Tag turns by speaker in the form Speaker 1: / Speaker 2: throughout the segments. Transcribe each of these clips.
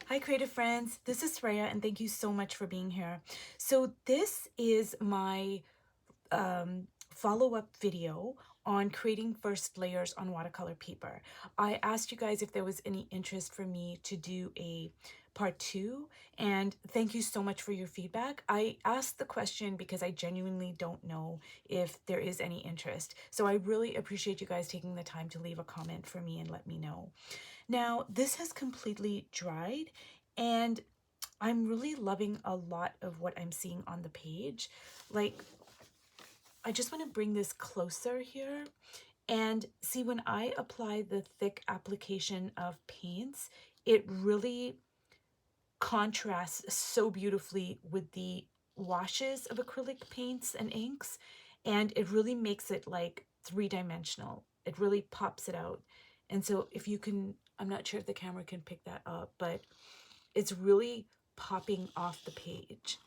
Speaker 1: Hi, creative friends. This is Rhea, and thank you so much for being here. So this is my follow-up video on creating first layers on watercolor paper. I asked you guys if there was any interest for me to do a part 2, and thank you so much for your feedback. I asked the question because I genuinely don't know if there is any interest. So I really appreciate you guys taking the time to leave a comment for me and let me know. Now, this has completely dried, and I'm really loving a lot of what I'm seeing on the page. Like, I just want to bring this closer here and see when I apply the thick application of paints, it really contrasts so beautifully with the washes of acrylic paints and inks, and it really makes it like three-dimensional. It really pops it out. And so if you can, I'm not sure if the camera can pick that up, but it's really popping off the page.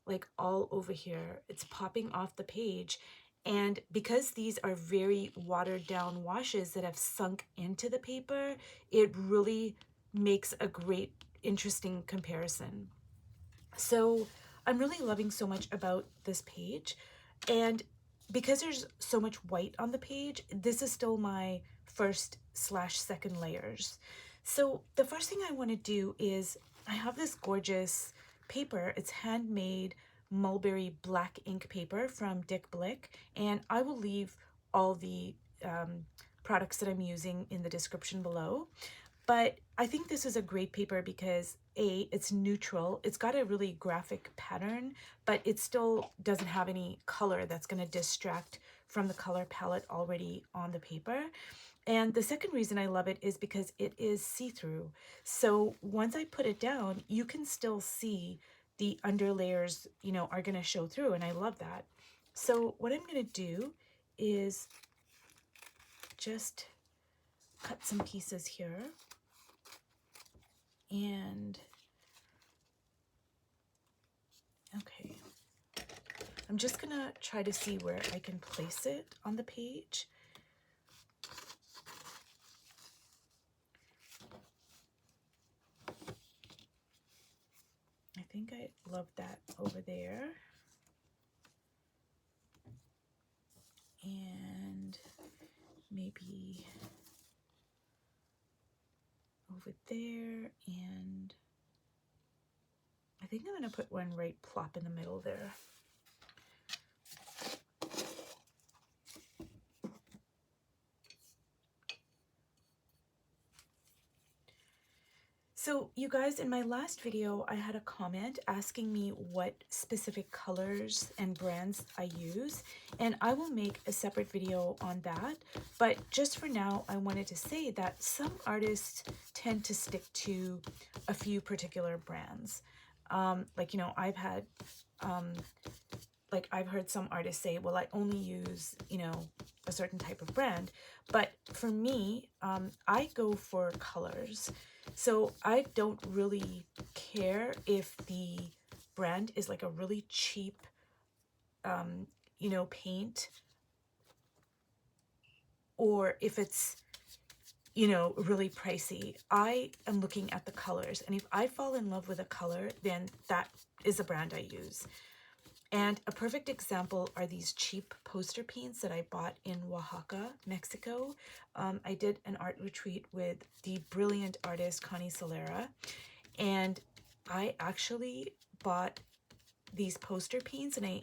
Speaker 1: Like all over here, it's popping off the page. And because these are very watered down washes that have sunk into the paper, it really makes a great, interesting comparison. So I'm really loving so much about this page. And because there's so much white on the page, this is still my first/second layers. So the first thing I want to do is I have this gorgeous paper. It's handmade mulberry black ink paper from Dick Blick, and I will leave all the products that I'm using in the description below. But I think this is a great paper because A, it's neutral. It's got a really graphic pattern, but it still doesn't have any color that's going to distract from the color palette already on the paper. And the second reason I love it is because it is see-through. So once I put it down, you can still see the underlayers, you know, are going to show through, and I love that. So what I'm going to do is just cut some pieces here. And okay, I'm just gonna try to see where I can place it on the page. I think I love that over there. And maybe over there, and I think I'm gonna put one right plop in the middle there. So you guys, in my last video, I had a comment asking me what specific colors and brands I use, and I will make a separate video on that. But just for now, I wanted to say that some artists tend to stick to a few particular brands. Like, you know, I've heard some artists say, well, I only use, you know, a certain type of brand. But for me, I go for colors. So I don't really care if the brand is like a really cheap, you know, paint, or if it's, you know, really pricey. I am looking at the colors. And if I fall in love with a color, then that is a brand I use. And a perfect example are these cheap poster paints that I bought in Oaxaca, Mexico. I did an art retreat with the brilliant artist Connie Solera, and I actually bought these poster paints, and I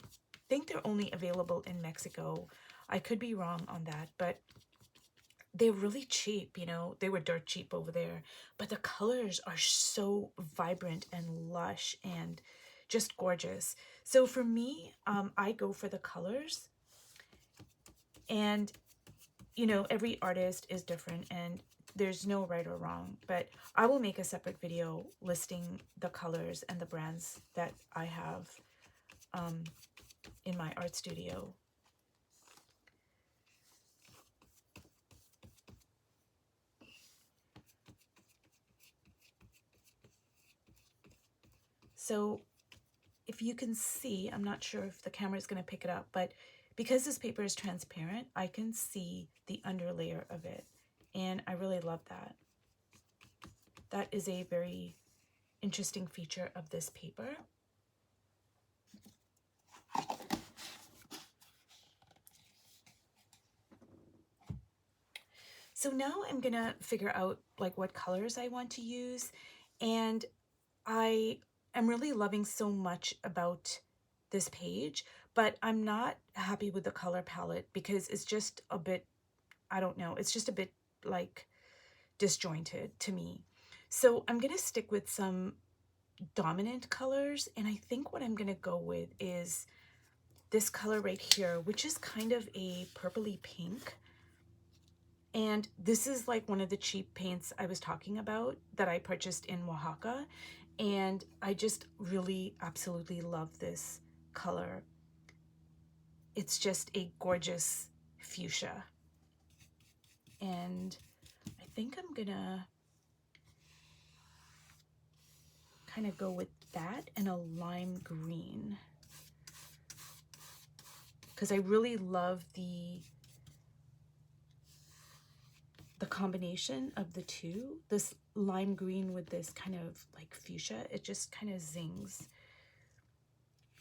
Speaker 1: think they're only available in Mexico. I could be wrong on that, but they're really cheap, you know. They were dirt cheap over there, but the colors are so vibrant and lush and just gorgeous. So for me, I go for the colors, and you know, every artist is different and there's no right or wrong, but I will make a separate video listing the colors and the brands that I have in my art studio. So if you can see, I'm not sure if the camera is going to pick it up, but because this paper is transparent, I can see the underlayer of it, and I really love that. that is a very interesting feature of this paper. So now I'm gonna figure out like what colors I want to use, and I am really loving so much about this page, but I'm not happy with the color palette because it's just a bit, I don't know, it's just a bit like disjointed to me. So I'm gonna stick with some dominant colors, and I think what I'm gonna go with is this color right here, which is kind of a purpley pink. And this is like one of the cheap paints I was talking about that I purchased in Oaxaca. And I just really absolutely love this color. It's just a gorgeous fuchsia. And I think I'm gonna kind of go with that and a lime green, because I really love the combination of the two, this lime green with this kind of like fuchsia. It just kind of zings.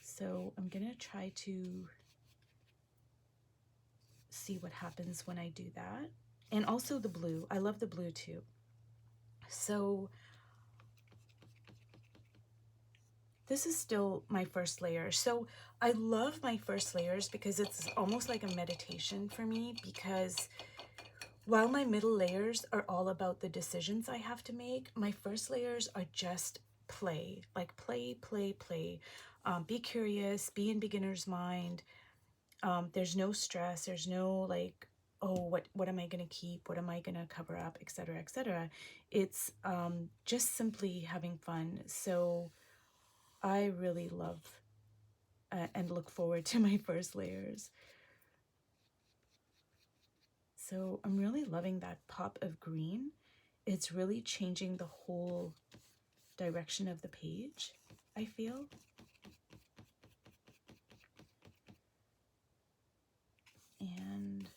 Speaker 1: So I'm gonna try to see what happens when I do that. And also the blue, I love the blue too. So this is still my first layer. So I love my first layers because it's almost like a meditation for me, because while my middle layers are all about the decisions I have to make, my first layers are just play, like play, play, play. Be curious, be in beginner's mind. There's no stress, there's no like, oh, what am I going to keep? What am I going to cover up, etc., etc. It's just simply having fun. So I really love and look forward to my first layers. So I'm really loving that pop of green. It's really changing the whole direction of the page, I feel. And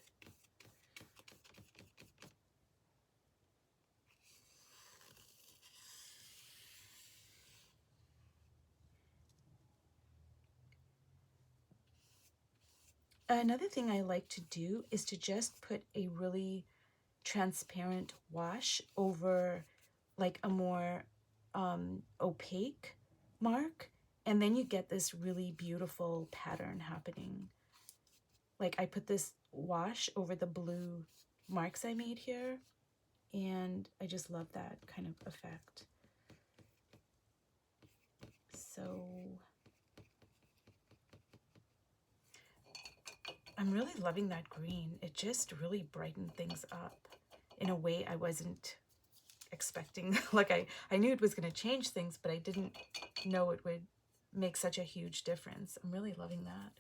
Speaker 1: another thing I like to do is to just put a really transparent wash over like a more opaque mark, and then you get this really beautiful pattern happening. Like I put this wash over the blue marks I made here, and I just love that kind of effect. So I'm really loving that green. It just really brightened things up in a way I wasn't expecting. Like I knew it was going to change things, but I didn't know it would make such a huge difference. I'm really loving that.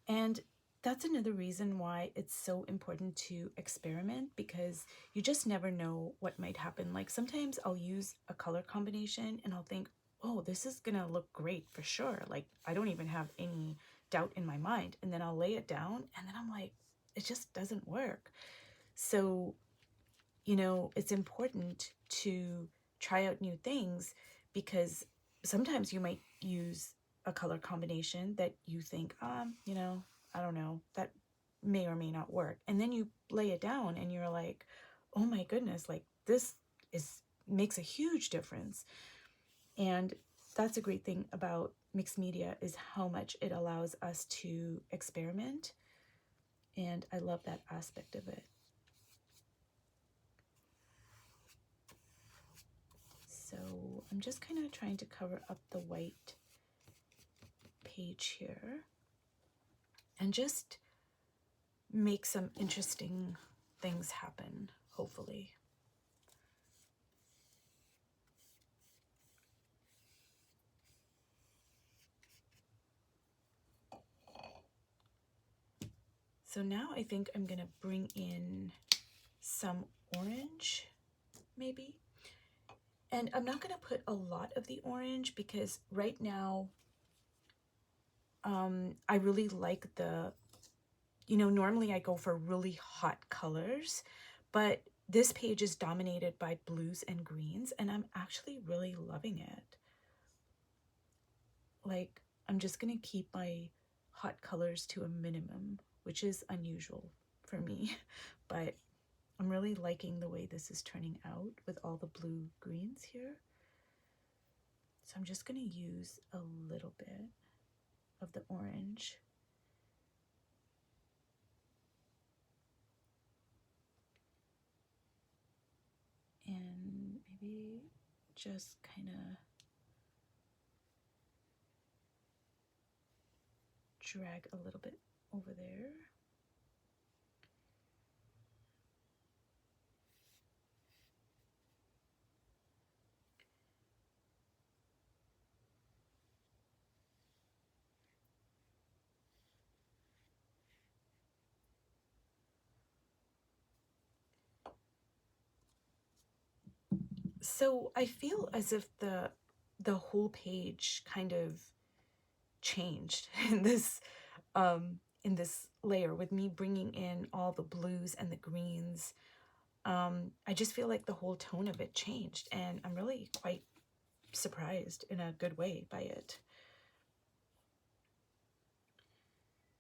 Speaker 1: And that's another reason why it's so important to experiment, because you just never know what might happen. Like sometimes I'll use a color combination and I'll think, oh, this is gonna look great for sure. Like I don't even have any doubt in my mind. And then I'll lay it down and then I'm like, it just doesn't work. So, you know, it's important to try out new things, because sometimes you might use a color combination that you think, you know, I don't know, that may or may not work. And then you lay it down and you're like, oh my goodness, like this makes a huge difference. And that's a great thing about mixed media, is how much it allows us to experiment. And I love that aspect of it. So I'm just kind of trying to cover up the white page here and just make some interesting things happen, hopefully. So now I think I'm gonna bring in some orange, maybe. And I'm not gonna put a lot of the orange because right now I really like the, you know, normally I go for really hot colors, but this page is dominated by blues and greens, and I'm actually really loving it. Like, I'm just gonna keep my hot colors to a minimum, which is unusual for me, but I'm really liking the way this is turning out with all the blue greens here. So I'm just gonna use a little bit of the orange. And maybe just kind of drag a little bit over there. So I feel as if the whole page kind of changed in this layer with me bringing in all the blues and the greens. I just feel like the whole tone of it changed, and I'm really quite surprised in a good way by it.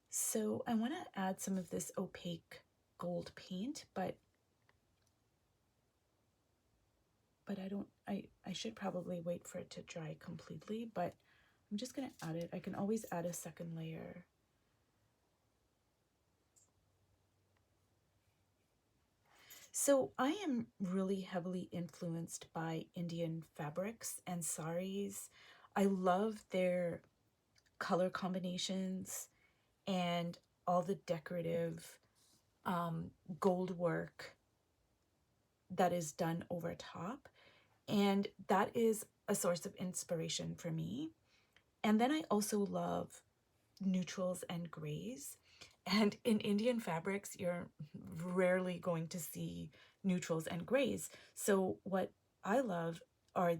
Speaker 1: So I want to add some of this opaque gold paint, but I should probably wait for it to dry completely, but I'm just going to add it. I can always add a second layer. So I am really heavily influenced by Indian fabrics and saris. I love their color combinations and all the decorative gold work that is done over top. And that is a source of inspiration for me. And then I also love neutrals and grays. And in Indian fabrics, you're rarely going to see neutrals and grays. So what I love are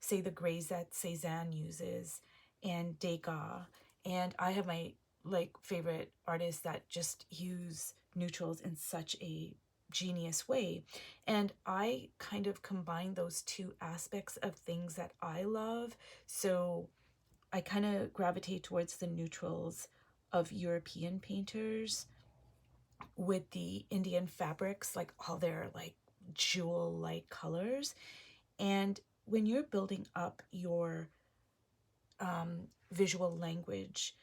Speaker 1: say the grays that Cezanne uses and Degas. And I have my favorite artists that just use neutrals in such a genius way. And I kind of combine those two aspects of things that I love. So I kind of gravitate towards the neutrals of European painters with the Indian fabrics, like all their like jewel-like colors. And when you're building up your visual language,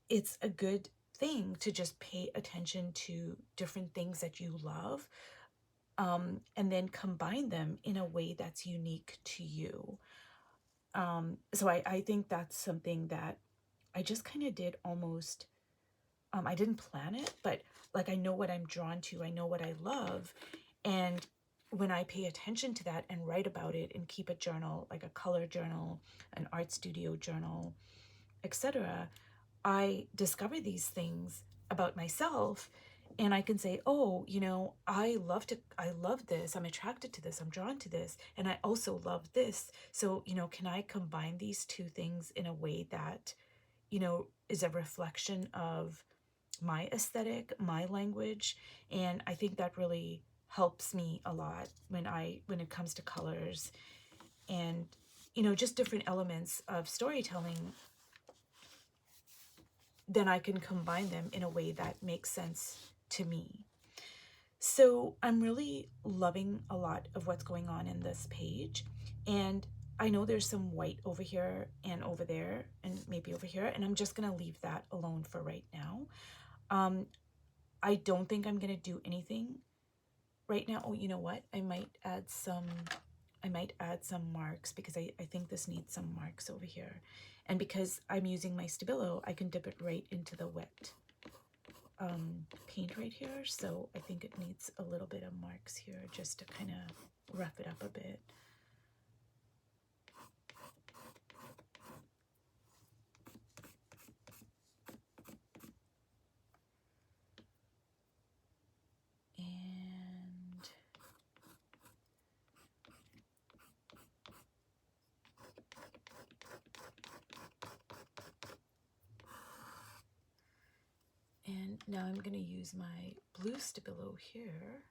Speaker 1: it's a good thing to just pay attention to different things that you love, and then combine them in a way that's unique to you. So I think that's something that I just kind of did almost, I didn't plan it, but like I know what I'm drawn to, I know what I love. And when I pay attention to that and write about it and keep a journal, like a color journal, an art studio journal, etc., I discover these things about myself, and I can say, oh, you know, I love this, I'm attracted to this, I'm drawn to this, and I also love this. So, you know, can I combine these two things in a way that, you know, is a reflection of my aesthetic, my language? And I think that really helps me a lot when it comes to colors and, you know, just different elements of storytelling. Then I can combine them in a way that makes sense to me. So I'm really loving a lot of what's going on in this page. And I know there's some white over here and over there and maybe over here, and I'm just going to leave that alone for right now. I don't think I'm going to do anything right now. Oh, you know what? I might add some marks because I think this needs some marks over here. And because I'm using my Stabilo, I can dip it right into the wet paint right here. So I think it needs a little bit of marks here just to kind of rough it up a bit. And now I'm going to use my blue Stabilo here.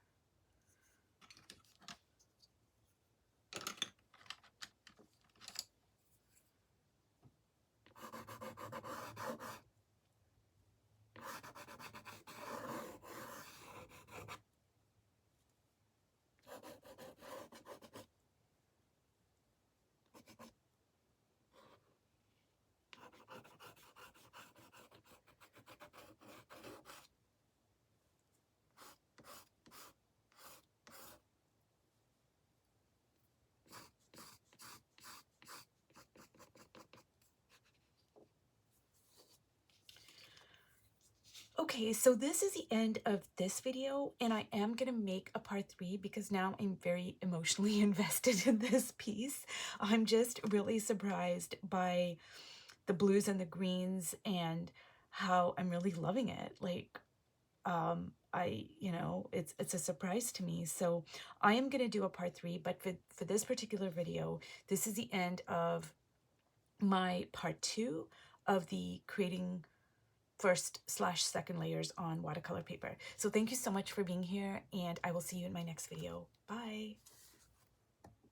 Speaker 1: Okay, so this is the end of this video, and I am going to make a part 3 because now I'm very emotionally invested in this piece. I'm just really surprised by the blues and the greens and how I'm really loving it. Like, it's a surprise to me. So I am going to do a part 3, but for this particular video, this is the end of my part 2 of the creating first/second layers on watercolor paper. So thank you so much for being here, and I will see you in my next video. Bye.